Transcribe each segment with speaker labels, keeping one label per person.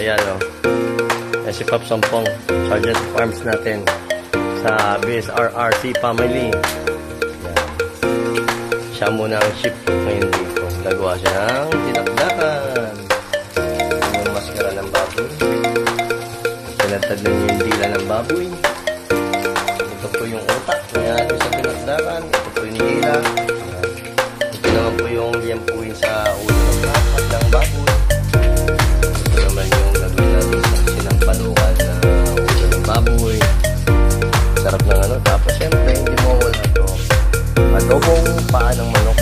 Speaker 1: ayan o. Ayan si Pop Sampong, Sergeant of Arms natin sa BSRRC family. Ayan. Siya muna ang ship ngayon dito. Gagawa siya ng tinakdakan. Yung maskara ng baboy. Pinatad na niya yung dila ng baboy. Ito po yung utak. Ayan, sa tinakdakan. Ito po yung dila. Ito naman po yung liyampuin sa ulo ng baboy. Ito naman yung gagawin natin sa sinampalukan na ulo ng baboy. Sarap ng ano. Tapos syempre, hindi mo wala ito. Adobong paa ng manok.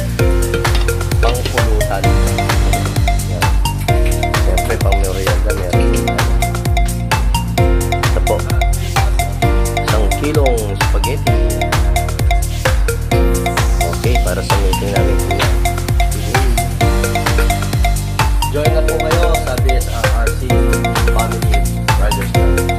Speaker 1: Pangpulutan. Yan. Syempre, pang merienda meron. Ito po. 1 kilong spaghetti. Okay, para sa meeting namin po yan. Join na po kayo sa BSRRC Family Riders Club.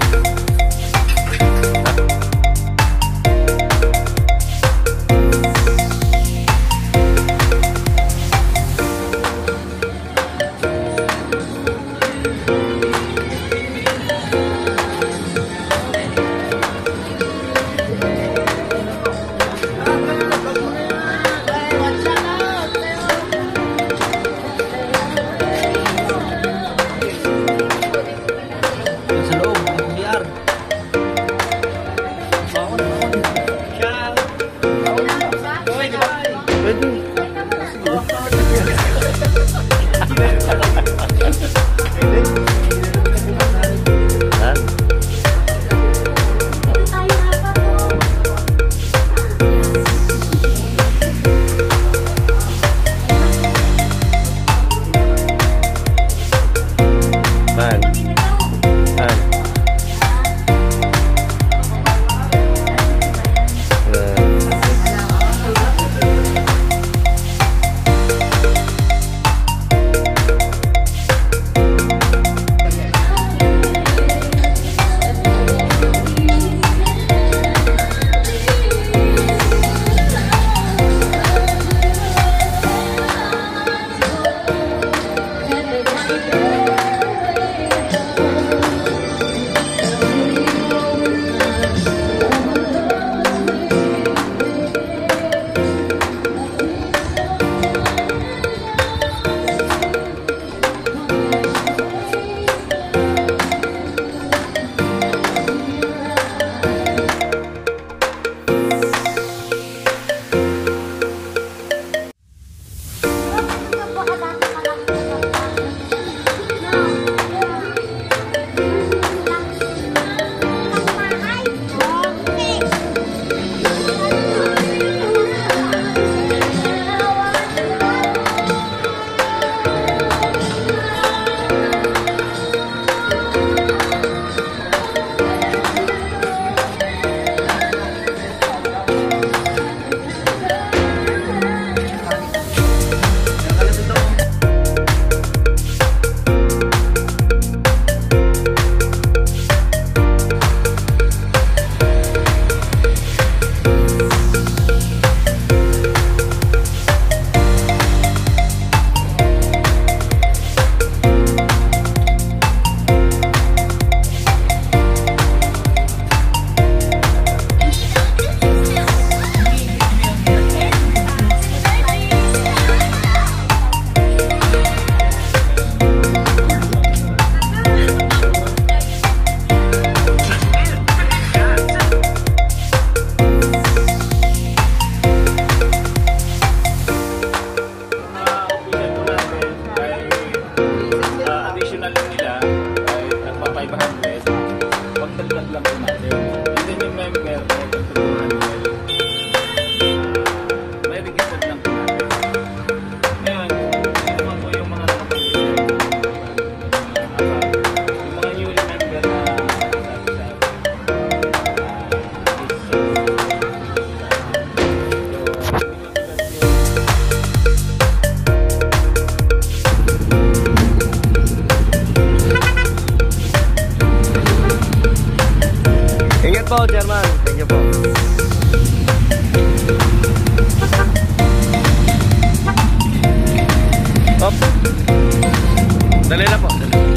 Speaker 2: po, Chairman. Thank you po. Op. Dali na po. Dali.